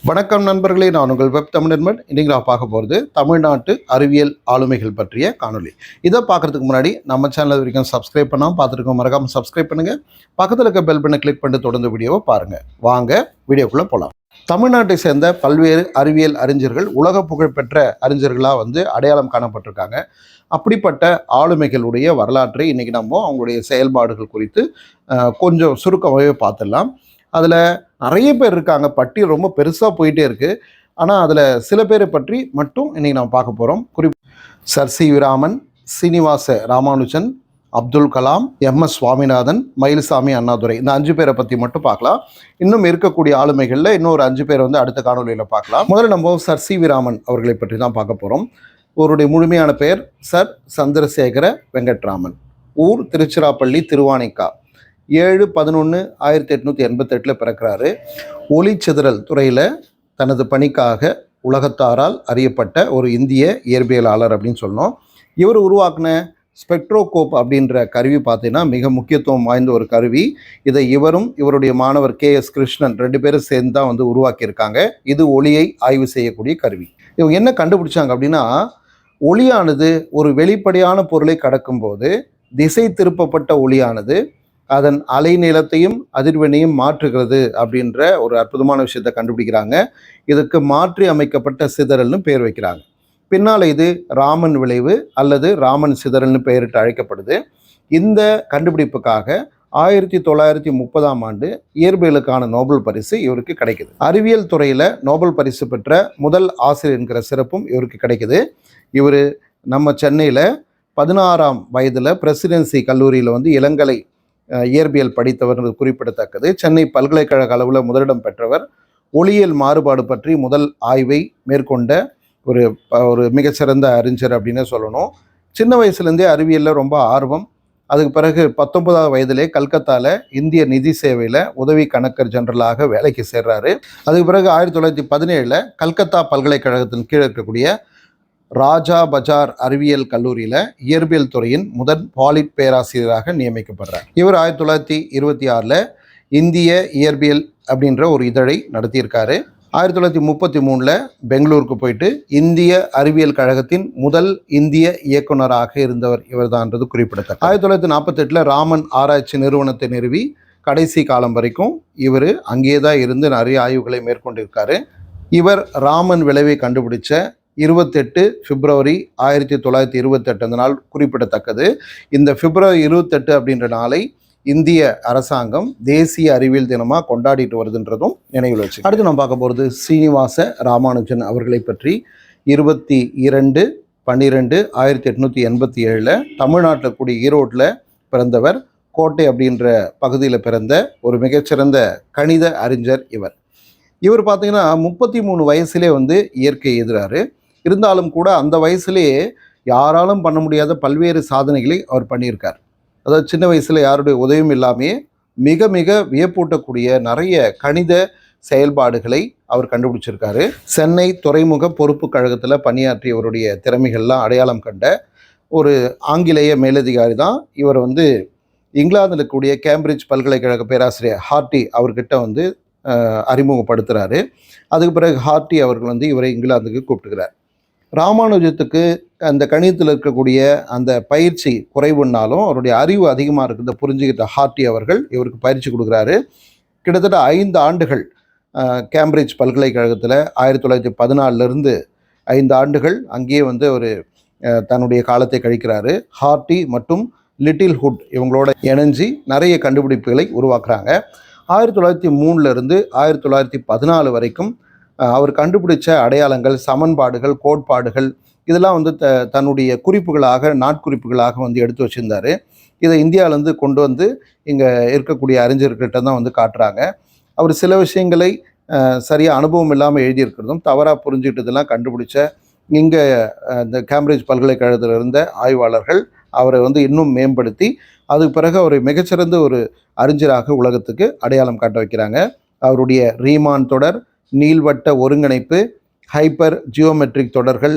வணக்கம் நண்பர்களே, நான் உங்கள் வெப் தமிழன்மன். இன்றைக்கி நான் பார்க்க போகிறது தமிழ்நாட்டு அறிவியல் ஆளுமைகள் பற்றிய காணொலி. இதை பார்க்குறதுக்கு முன்னாடி நம்ம சேனல் வரைக்கும் சப்ஸ்கிரைப் பண்ணாமல் பார்த்துருக்கோம், மறக்காமல் சப்ஸ்கிரைப் பண்ணுங்கள். பக்கத்தில் இருக்க பெல் பண்ணை கிளிக் பண்ணிட்டு தொடர்ந்து வீடியோவை பாருங்கள். வாங்க வீடியோக்குள்ளே போகலாம். தமிழ்நாட்டை சேர்ந்த பல்வேறு அறிவியல் அறிஞர்கள் உலக புகழ்பெற்ற அறிஞர்களாக அடையாளம் காணப்பட்டிருக்காங்க. அப்படிப்பட்ட ஆளுமைகளுடைய வரலாற்றை இன்றைக்கி நம்ம அவங்களுடைய செயல்பாடுகள் குறித்து கொஞ்சம் சுருக்கமாகவே பார்த்துடலாம். அதில் நிறைய பேர் இருக்காங்க, பட்டியல் ரொம்ப பெருசாக போயிட்டே இருக்குது. ஆனால் அதில் சில பேரை பற்றி மட்டும் இன்றைக்கி நம்ம பார்க்க போகிறோம். Sir C V Raman, Srinivasa Ramanujan, Abdul Kalam, M S. Swaminathan, Mylswamy Annadurai, இந்த 5 பேரை பற்றி மட்டும் பார்க்கலாம். இன்னும் இருக்கக்கூடிய ஆளுமைகளில் இன்னொரு 5 பேர் அடுத்த காணொலியில் பார்க்கலாம். முதல்ல நம்ம சர் சி வி ராமன் அவர்களை பற்றி தான் பார்க்க போகிறோம். அவருடைய முழுமையான பெயர் சர் சந்திரசேகர வெங்கட்ராமன். ஊர் திருச்சிராப்பள்ளி, திருவானைக்கா. 7/11/1888 பிறக்கிறாரு. ஒளிச்சிதறல் துறையில் தனது பணிக்காக உலகத்தாரால் அறியப்பட்ட ஒரு இந்திய இயற்பியலாளர் அப்படின்னு சொன்னோம். இவர் உருவாக்கின ஸ்பெக்ட்ரோகோப் அப்படின்ற கருவி பார்த்தீங்கன்னா மிக முக்கியத்துவம் வாய்ந்த ஒரு கருவி. இதை இவரும் இவருடைய மாணவர் K.S. கிருஷ்ணன் 2 பேரும் சேர்ந்து தான் உருவாக்கியிருக்காங்க. இது ஒளியை ஆய்வு செய்யக்கூடிய கருவி. இவங்க என்ன கண்டுபிடிச்சாங்க அப்படின்னா, ஒளியானது ஒரு வெளிப்படையான பொருளை கடக்கும்போது திசை திருப்பப்பட்ட ஒளியானது அதன் அலைநீளத்தையும் அதிர்வெண்ணையும் மாற்றுகிறது அப்படின்ற ஒரு அற்புதமான விஷயத்தை கண்டுபிடிக்கிறாங்க. இதுக்கு மாற்றி அமைக்கப்பட்ட சிதறல்னு பெயர் வைக்கிறாங்க. பின்னால் இது ராமன் விளைவு அல்லது ராமன் சிதறல்னு பெயரிட்டு அழைக்கப்படுது. இந்த கண்டுபிடிப்புக்காக 1930ஆம் ஆண்டு இயற்பியலுக்கான நோபல் பரிசு இவருக்கு கிடைக்குது. அறிவியல் துறையில் நோபல் பரிசு பெற்ற முதல் ஆசிரியர் என்கிற சிறப்பும் இவருக்கு கிடைக்குது. இவர் நம்ம சென்னையில் 16ஆம் வயதில் பிரசிடென்சி கல்லூரியில் இளங்கலை இயற்பியல் படித்தவர் குறிப்பிடத்தக்கது. சென்னை பல்கலைக்கழக அளவில் முதலிடம் பெற்றவர். ஒளியியல் மாறுபாடு பற்றி முதல் ஆய்வை மேற்கொண்ட ஒரு மிகச்சிறந்த அறிஞர் அப்படின்னு சொல்லணும். சின்ன வயசுலேருந்தே அறிவியலில் ரொம்ப ஆர்வம். அதுக்கு பிறகு 19ஆவது வயதிலே கல்கத்தாவில் இந்திய நிதி சேவையில் உதவி கணக்கர் ஜெனரலாக வேலைக்கு சேர்றாரு. அதுக்கு பிறகு 1917 கல்கத்தா பல்கலைக்கழகத்தின் கீழே இருக்கக்கூடிய ராஜா பஜார் அறிவியல் கல்லூரியில் இயற்பியல் துறையின் முதல் பாலிட் பேராசிரியராக நியமிக்கப்படுறார். இவர் 1926 இந்திய இயற்பியல் அப்படின்ற ஒரு இதழை நடத்தியிருக்காரு. 1933 பெங்களூருக்கு போயிட்டு இந்திய அறிவியல் கழகத்தின் முதல் இந்திய இயக்குநராக இருந்தவர் இவர்தான்றது குறிப்பிடத்தக்கது. 1948 ராமன் ஆராய்ச்சி நிறுவனத்தை நிறுவி கடைசி காலம் வரைக்கும் இவர் அங்கேயே தான் இருந்து நிறைய ஆய்வுகளை மேற்கொண்டிருக்காரு. இவர் ராமன் விளைவை கண்டுபிடிச்ச 28 பிப்ரவரி 1928 அந்த நாள் குறிப்பிடத்தக்கது. இந்த பிப்ரவரி 28 அப்படின்ற நாளை இந்திய அரசாங்கம் தேசிய அறிவியல் தினமாக கொண்டாடிட்டு வருதுன்றதும் நினைவில் வச்சு. அடுத்து நம்ம பார்க்க போகிறது சீனிவாச ராமானுஜன் அவர்களை பற்றி. 22/12/1887 தமிழ்நாட்டில் கூடிய ஈரோட்டில் பிறந்தவர். கோட்டை அப்படின்ற பகுதியில் பிறந்த ஒரு மிகச்சிறந்த கணித அறிஞர் இவர். பார்த்தீங்கன்னா 33 வயசுலே இயற்கை எதிராரு. இருந்தாலும் கூட அந்த வயசுலேயே யாராலும் பண்ண முடியாத பல்வேறு சாதனைகளை அவர் பண்ணியிருக்கார். அதாவது சின்ன வயசில் யாருடைய உதவியும் இல்லாமே மிக மிக வியப்பூட்டக்கூடிய நிறைய கணித செயல்பாடுகளை அவர் கண்டுபிடிச்சிருக்காரு. சென்னை துறைமுக பொறுப்பு கழகத்தில் பணியாற்றியவருடைய திறமைகள்லாம் அடையாளம் கண்ட ஒரு ஆங்கிலேய மேலதிகாரி தான் இவர் இங்கிலாந்தில் இருக்கக்கூடிய கேம்பிரிட்ஜ் பல்கலைக்கழக பேராசிரியர் ஹார்டி அவர்கிட்ட அறிமுகப்படுத்துகிறாரு. அதுக்கு பிறகு ஹார்டி அவர்கள் இவரை இங்கிலாந்துக்கு கூப்பிட்டுக்கிறார். ராமானுஜத்துக்கு அந்த கணிதத்தில் இருக்கக்கூடிய அந்த பயிற்சி குறைவுன்னாலும் அவருடைய அறிவு அதிகமாக இருக்கிறத புரிஞ்சுக்கிட்ட ஹார்டி அவர்கள் இவருக்கு பயிற்சி கொடுக்குறாரு. கிட்டத்தட்ட 5 ஆண்டுகள் கேம்பிரிட்ஜ் பல்கலைக்கழகத்தில் 1914 5 ஆண்டுகள் அங்கேயே ஒரு தன்னுடைய காலத்தை கழிக்கிறாரு. ஹார்டி மற்றும் லிட்டில் ஹுட் இவங்களோட இணைஞ்சி நிறைய கண்டுபிடிப்புகளை உருவாக்குறாங்க. 1903 1914 வரைக்கும் அவர் கண்டுபிடிச்ச அடையாளங்கள், சமன்பாடுகள், கோட்பாடுகள் இதெல்லாம் தன்னுடைய குறிப்புகளாக நாட்குறிப்புகளாக எடுத்து வச்சுருந்தார். இதை இந்தியாவிலேருந்து கொண்டு இங்கே இருக்கக்கூடிய அறிஞர்கிட்ட தான் காட்டுறாங்க. அவர் சில விஷயங்களை சரியாக அனுபவம் இல்லாமல் எழுதியிருக்கிறதும் தவறாக புரிஞ்சுக்கிட்டதெல்லாம் கண்டுபிடிச்ச இங்கே இந்த கேம்பிரிட்ஜ் பல்கலைக்கழகத்தில் இருந்த ஆய்வாளர்கள் அவரை இன்னும் மேம்படுத்தி அதுக்கு பிறகு அவர் மிகச்சிறந்த ஒரு அறிஞராக உலகத்துக்கு அடையாளம் காட்ட வைக்கிறாங்க. அவருடைய ரீமான் தொடர், நீள்வட்ட ஒருங்கிணைப்பு, ஹைப்பர் ஜியோமெட்ரிக் தொடர்கள்,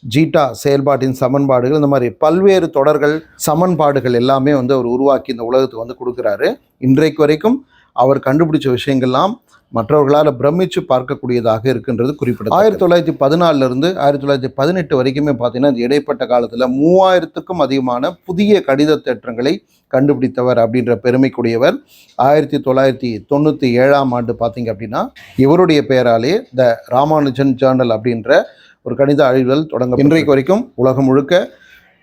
ஜீட்டா செயல்பாட்டின் சமன்பாடுகள், இந்த மாதிரி பல்வேறு தொடர்கள், சமன்பாடுகள் எல்லாமே அவர் உருவாக்கி இந்த உலகத்துக்கு கொடுக்குறாரு. இன்றைக்கு வரைக்கும் அவர் கண்டுபிடிச்ச விஷயங்கள்லாம் மற்றவர்களால் பிரமிச்சு பார்க்கக்கூடியதாக இருக்கின்றது குறிப்பிடத்தக்கது. 1914 1918 வரைக்குமே பார்த்தீங்கன்னா இந்த இடைப்பட்ட காலத்தில் 3000க்கும் அதிகமான புதிய கடித தேற்றங்களை கண்டுபிடித்தவர் அப்படின்ற பெருமைக்குரியவர். 1997 பார்த்தீங்க அப்படின்னா இவருடைய பெயராலே த ராமானுஜன் ஜேர்னல் அப்படின்ற ஒரு கணித ஆய்வுகள் தொடங்க இன்றைக்கு வரைக்கும் உலகம் முழுக்க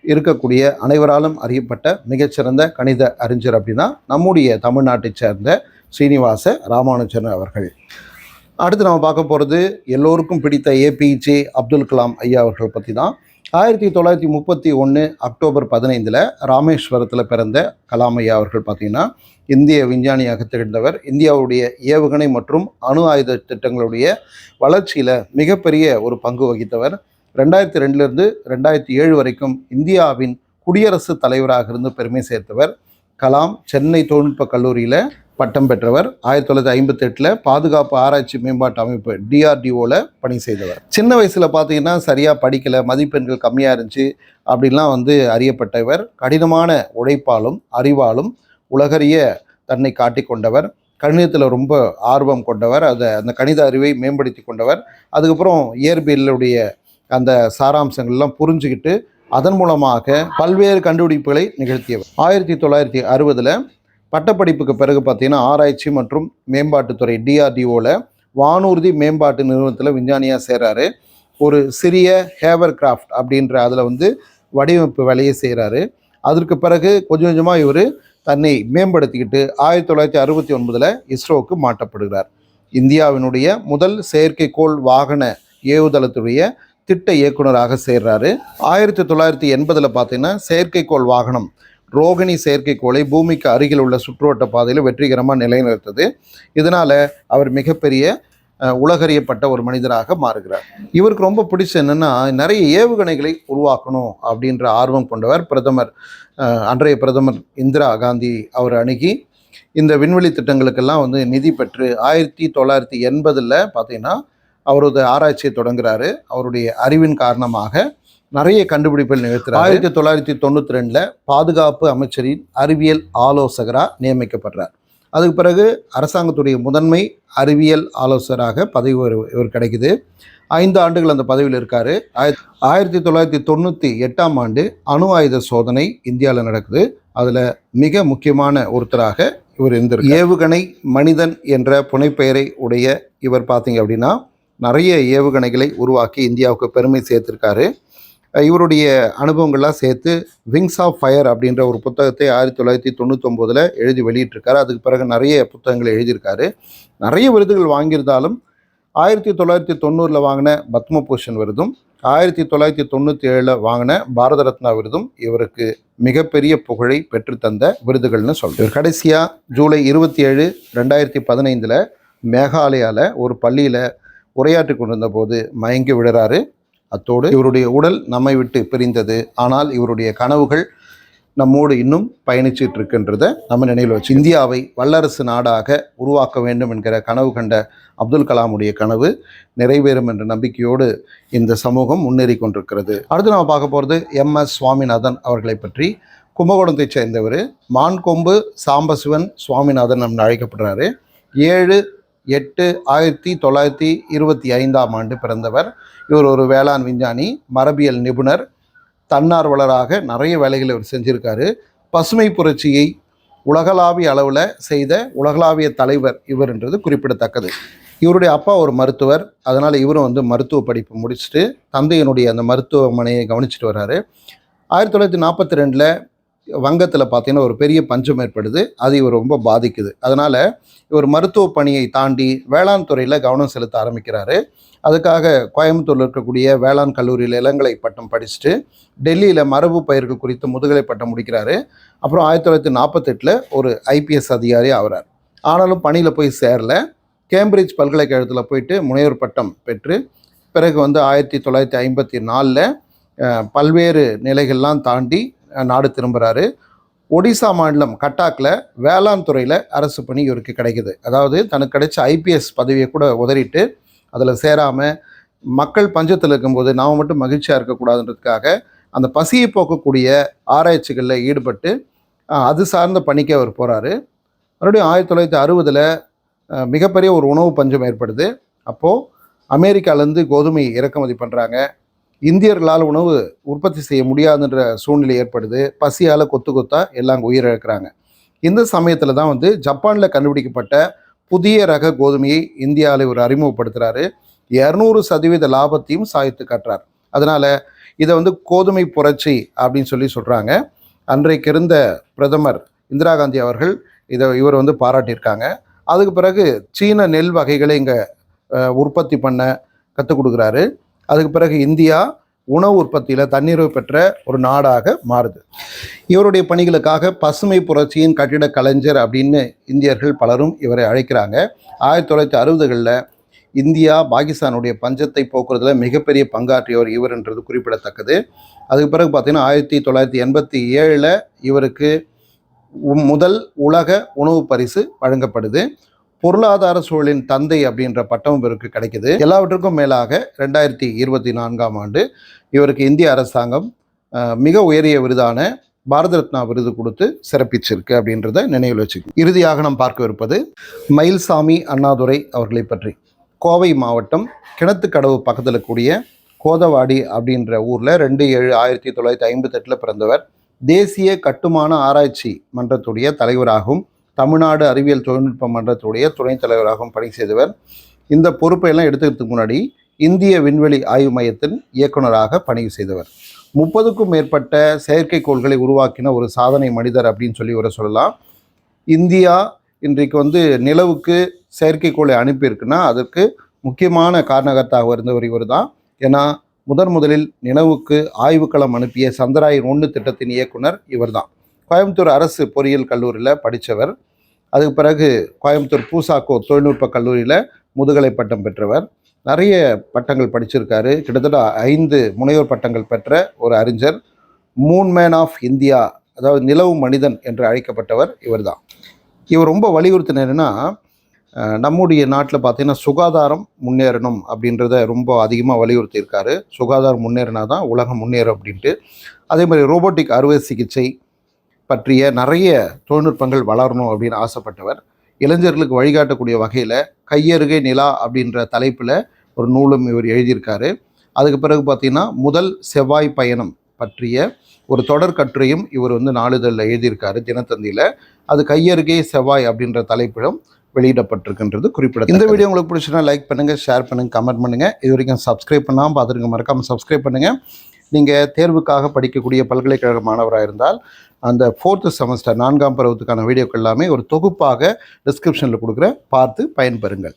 இருக்கக்கூடிய அனைவராலும் அறியப்பட்ட மிகச்சிறந்த கணித அறிஞர் அப்படின்னா நம்முடைய தமிழ்நாட்டை சேர்ந்த ஸ்ரீனிவாச ராமானுஜன் அவர்கள். அடுத்து நம்ம பார்க்க போகிறது எல்லோருக்கும் பிடித்த ஏபிஜே அப்துல் கலாம் ஐயா அவர்கள் பற்றி தான். 1931 அக்டோபர் 15 ராமேஸ்வரத்தில் பிறந்த கலாம் ஐயா அவர்கள் பார்த்திங்கன்னா இந்திய விஞ்ஞானியாக திகழ்ந்தவர். இந்தியாவுடைய ஏவுகணை மற்றும் அணு ஆயுத திட்டங்களுடைய வளர்ச்சியில் மிகப்பெரிய ஒரு பங்கு வகித்தவர். 2002 2007 வரைக்கும் இந்தியாவின் குடியரசுத் தலைவராக இருந்து பெருமை சேர்த்தவர். கலாம் சென்னை தொழில்நுட்ப கல்லூரியில் பட்டம் பெற்றவர். 1958 பாதுகாப்பு ஆராய்ச்சி மேம்பாட்டு அமைப்பு DRDOவில் பணி செய்தவர். சின்ன வயசில் பார்த்தீங்கன்னா சரியாக படிக்கலை, மதிப்பெண்கள் கம்மியாக இருந்துச்சு அப்படின்லாம் அறியப்பட்டவர். கடினமான உழைப்பாலும் அறிவாலும் உலகறிய தன்னை காட்டி கொண்டவர். கணிதத்தில் ரொம்ப ஆர்வம் கொண்டவர். அந்த கணித அறிவை மேம்படுத்தி கொண்டவர். அதுக்கப்புறம் இயற்பியலுடைய அந்த சாராம்சங்கள்லாம் புரிஞ்சுக்கிட்டு அதன் மூலமாக பல்வேறு கண்டுபிடிப்புகளை நிகழ்த்தியவர். 1960 பட்டப்படிப்புக்கு பிறகு பார்த்தீங்கன்னா ஆராய்ச்சி மற்றும் மேம்பாட்டுத்துறை DRDOவில் வானூர்தி மேம்பாட்டு நிறுவனத்தில் விஞ்ஞானியாக சேர்றாரு. ஒரு சிறிய ஹேவர் கிராஃப்ட் அப்படின்ற அதில் வடிவமைப்பு வேலையை செய்கிறாரு. அதற்கு பிறகு கொஞ்சம் கொஞ்சமாக இவர் தன்னை மேம்படுத்திக்கிட்டு 1969 இஸ்ரோவுக்கு மாற்றப்படுகிறார். இந்தியாவினுடைய முதல் செயற்கைக்கோள் வாகன ஏவுதளத்துடைய திட்ட இயக்குநராக சேர்றாரு. 1980 பார்த்தீங்கன்னா செயற்கைக்கோள் வாகனம் ரோகிணி செயற்கைக்கோளை பூமிக்கு அருகில் உள்ள சுற்றுவட்ட பாதையில் வெற்றிகரமாக நிலைநிறுத்தது. இதனால் அவர் மிகப்பெரிய உலகறியப்பட்ட ஒரு மனிதராக மாறுகிறார். இவருக்கு ரொம்ப பிடிச்ச என்னென்னா நிறைய ஏவுகணைகளை உருவாக்கணும் அப்படின்ற ஆர்வம் கொண்டவர். அன்றைய பிரதமர் இந்திரா காந்தி அவர் அணுகி இந்த விண்வெளி திட்டங்களுக்கெல்லாம் நிதி பெற்று 1980 பார்த்தீங்கன்னா அவரது ஆராய்ச்சியை தொடங்குறாரு. அவருடைய அறிவின் காரணமாக நிறைய கண்டுபிடிப்புகள் நிகழ்த்துறாரு. 1992 பாதுகாப்பு அமைச்சரின் அறிவியல் ஆலோசகராக நியமிக்கப்படுறார். அதுக்கு பிறகு அரசாங்கத்துடைய முதன்மை அறிவியல் ஆலோசகராக பதவி இவர் கிடைக்குது. 5 ஆண்டுகள் அந்த பதவியில் இருக்காரு. 1998 அணு ஆயுத சோதனை இந்தியாவில் நடக்குது. அதில் மிக முக்கியமான ஒருத்தராக இவர் இருந்திருக்கார். ஏவுகணை மனிதன் என்ற புனைப்பெயரை உடைய இவர் பார்த்தீங்க அப்படின்னா நிறைய ஏவுகணைகளை உருவாக்கி இந்தியாவுக்கு பெருமை சேர்த்திருக்காரு. இவருடைய அனுபவங்கள்லாம் சேர்த்து விங்ஸ் ஆஃப் ஃபயர் அப்படின்ற ஒரு புத்தகத்தை 1999 எழுதி வெளியிட்டிருக்காரு. அதுக்கு பிறகு நிறைய புத்தகங்களை எழுதியிருக்காரு. நிறைய விருதுகள் வாங்கியிருந்தாலும் 1990 வாங்கின பத்மபூஷன் விருதும் 1997 வாங்கின பாரத ரத்னா விருதும் இவருக்கு மிகப்பெரிய புகழை பெற்றுத்தந்த விருதுகள்னு சொல்கிறார். கடைசியாக ஜூலை 27 2015 மேகாலயாவில் ஒரு பள்ளியில் உரையாற்றி கொண்டிருந்த போது மயங்கி விடுறாரு. அத்தோடு இவருடைய உடல் நம்மை விட்டு பிரிந்தது. ஆனால் இவருடைய கனவுகள் நம்மோடு இன்னும் பயணிச்சுட்டு இருக்கின்றதை நம்ம நினைவில் வச்சு இந்தியாவை வல்லரசு நாடாக உருவாக்க வேண்டும் என்கிற கனவு கண்ட அப்துல் கலாமுடைய கனவு நிறைவேறும் என்ற நம்பிக்கையோடு இந்த சமூகம் முன்னேறி கொண்டிருக்கிறது. அடுத்து நம்ம பார்க்க போகிறது MS சுவாமிநாதன் அவர்களை பற்றி. கும்பகோணத்தை சேர்ந்தவர். மான்கொம்பு சாம்பசிவன் சுவாமிநாதன் நம்ம அழைக்கப்படுறாரு. 7/8/1925 பிறந்தவர். இவர் ஒரு வேளாண் விஞ்ஞானி, மரபியல் நிபுணர், தன்னார்வலராக நிறைய வேலைகளை இவர் செஞ்சுருக்காரு. பசுமை புரட்சியை உலகளாவிய அளவில் செய்த உலகளாவிய தலைவர் இவர்ன்றது குறிப்பிடத்தக்கது. இவருடைய அப்பா ஒரு மருத்துவர். அதனால் இவரும் மருத்துவ படிப்பு முடிச்சுட்டு தந்தையினுடைய அந்த மருத்துவமனையை கவனிச்சுட்டு வர்றாரு. 1942 வங்கத்தில் பார்த்தீங்கன்னா ஒரு பெரிய பஞ்சம் ஏற்படுது. அது இவர் ரொம்ப பாதிக்குது. அதனால் இவர் மருத்துவ பணியை தாண்டி வேளாண் துறையில் கவனம் செலுத்த ஆரம்பிக்கிறாரு. அதுக்காக கோயம்புத்தூரில் இருக்கக்கூடிய வேளாண் கல்லூரியில் இளங்கலை பட்டம் படிச்சுட்டு டெல்லியில் மரபு பயிர்கள் குறித்து முதுகலை பட்டம் முடிக்கிறாரு. அப்புறம் 1948 ஒரு IPS அதிகாரி ஆகிறார். ஆனாலும் பணியில் போய் சேரல. கேம்பிரிட்ஜ் பல்கலைக்கழகத்தில் போயிட்டு முனைவர் பட்டம் பெற்று பிறகு 1954 பல்வேறு நிலைகள்லாம் தாண்டி நாடு திரும்புகிறாரு. ஒடிசா மாநிலம் கட்டாக்கில் வேளாண் துறையில் அரசு பணி இவருக்கு கிடைக்குது. அதாவது தனக்கு கிடைச்ச IPS பதவியை கூட உதறிட்டு அதில் சேராமல் மக்கள் பஞ்சத்தில் இருக்கும்போது நாம் மட்டும் மகிழ்ச்சியாக இருக்கக்கூடாதுன்றதுக்காக அந்த பசியை போக்கக்கூடிய ஆராய்ச்சிகளில் ஈடுபட்டு அது சார்ந்த பணிக்கு அவர் போகிறாரு. மறுபடியும் 1960 மிகப்பெரிய ஒரு உணவு பஞ்சம் ஏற்படுது. அப்போது அமெரிக்காவிலேருந்து கோதுமை இறக்குமதி பண்ணுறாங்க. இந்தியர்களால் உணவு உற்பத்தி செய்ய முடியாதுன்ற சூழ்நிலை ஏற்படுது. பசியால் கொத்து கொத்தாக எல்லாம் உயிரிழக்கிறாங்க. இந்த சமயத்தில் தான் வந்து ஜப்பானில் கண்டுபிடிக்கப்பட்ட புதிய ரக கோதுமையை இந்தியாவில் இவர் அறிமுகப்படுத்துகிறாரு. 200% லாபத்தையும் சாதித்து காட்டுறார். அதனால் இதை வந்து கோதுமை புரட்சி அப்படின்னு சொல்கிறாங்க. அன்றைக்கு இருந்த பிரதமர் இந்திரா காந்தி அவர்கள் இவர் வந்து பாராட்டியிருக்காங்க. அதுக்கு பிறகு சீன நெல் வகைகளை இங்கே உற்பத்தி பண்ண கற்றுக் கொடுக்குறாரு. அதுக்கு பிறகு இந்தியா உணவு உற்பத்தியில் தன்னிறைவு பெற்ற ஒரு நாடாக மாறுது. இவருடைய பணிகளுக்காக பசுமை புரட்சியின் கட்டிட கலைஞர் அப்படின்னு இந்தியர்கள் பலரும் இவரை அழைக்கிறாங்க. 1960களில் இந்தியா பாகிஸ்தானுடைய பஞ்சத்தை போக்குறதுல மிகப்பெரிய பங்காற்றியவர் இவர்ன்றது குறிப்பிடத்தக்கது. அதுக்கு பிறகு பார்த்தீங்கன்னா 1987 இவருக்கு முதல் உலக உணவு பரிசு வழங்கப்படுது. பொருளாதார சூழலின் தந்தை அப்படின்ற பட்டம் இவருக்கு கிடைக்குது. எல்லாவற்றுக்கும் மேலாக 2024 இவருக்கு இந்திய அரசாங்கம் மிக உயரிய விருதான பாரத ரத்னா விருது கொடுத்து சிறப்பிச்சிருக்கு அப்படின்றத நினைவில் வச்சுக்கணும். இறுதியாக நாம் பார்க்கவிருப்பது மயில்சாமி அண்ணாதுரை அவர்களை பற்றி. கோவை மாவட்டம் கிணத்துக்கடவு பக்கத்தில் கூடிய கோதவாடி அப்படின்ற ஊரில் 2/7/1958 பிறந்தவர். தேசிய கட்டுமான ஆராய்ச்சி மன்றத்துடைய தலைவராகவும் தமிழ்நாடு அறிவியல் தொழில்நுட்ப மன்றத்துடைய துணைத் தலைவராகவும் பணி செய்தவர். இந்த பொறுப்பையெல்லாம் எடுத்துக்கிறதுக்கு முன்னாடி இந்திய விண்வெளி ஆய்வு மையத்தின் இயக்குநராக பணி செய்தவர். 30க்கும் மேற்பட்ட செயற்கைக்கோள்களை உருவாக்கின ஒரு சாதனை மனிதர் அப்படின்னு இவரை சொல்லலாம். இந்தியா இன்றைக்கு வந்து நிலவுக்கு செயற்கைக்கோளை அனுப்பியிருக்குன்னா அதற்கு முக்கியமான காரணகர்த்தாக இருந்தவர் இவர் தான். ஏன்னா முதலில் நிலவுக்கு ஆய்வுக்களம் அனுப்பிய சந்திராயன் 1 திட்டத்தின் இயக்குனர் இவர் தான். கோயம்புத்தூர் அரசு பொறியியல் கல்லூரியில் படித்தவர். அதுக்கு பிறகு கோயம்புத்தூர் பூசாக்கோ தொழில்நுட்ப கல்லூரியில் முதுகலை பட்டம் பெற்றவர். நிறைய பட்டங்கள் படிச்சிருக்காரு. கிட்டத்தட்ட 5 முனைவர் பட்டங்கள் பெற்ற ஒரு அறிஞர். மூன்மேன் ஆஃப் இந்தியா, அதாவது நிலவு மனிதன் என்று அழைக்கப்பட்டவர் இவர் தான். இவர் ரொம்ப வலியுறுத்தினா நம்முடைய நாட்டில் பார்த்திங்கன்னா சுகாதாரம் முன்னேறணும் அப்படின்றத ரொம்ப அதிகமாக வலியுறுத்தியிருக்காரு. சுகாதாரம் முன்னேறினா தான் உலகம் முன்னேறும் அப்படின்ட்டு. அதே மாதிரி ரோபோட்டிக் அறுவை சிகிச்சை பற்றிய நிறைய தொழில்நுட்பங்கள் வளரணும் அப்படின்னு ஆசைப்பட்டவர். இளைஞர்களுக்கு வழிகாட்டக்கூடிய வகையில் கையருகே நிலா அப்படின்ற தலைப்பில் ஒரு நூலும் இவர் எழுதியிருக்காரு. அதுக்கு பிறகு பார்த்திங்கன்னா முதல் செவ்வாய் பயணம் பற்றிய ஒரு தொடர் கட்டுரையும் இவர் வந்து நாளிதழில் எழுதியிருக்காரு, தினத்தந்தியில். அது கையருகே செவ்வாய் அப்படின்ற தலைப்பிலும் வெளியிடப்பட்டிருக்குன்றது குறிப்பிட. இந்த வீடியோ உங்களுக்கு பிடிச்சினா லைக் பண்ணுங்கள், ஷேர் பண்ணுங்கள், கமெண்ட் பண்ணுங்கள். இது வரைக்கும் சப்ஸ்கிரைப் பண்ணாமல் பார்த்துருங்க, மறக்காமல் சப்ஸ்கிரைப் பண்ணுங்கள். நீங்கள் தேர்வுக்காக படிக்கக்கூடிய பல்கலைக்கழக மாணவராக இருந்தால் அந்த 4th செமஸ்டர் 4ஆம் பருவத்துக்கான வீடியோக்கள் எல்லாமே ஒரு தொகுப்பாக டிஸ்கிரிப்ஷனில் கொடுக்குறேன், பார்த்து பயன்பெறுங்கள்.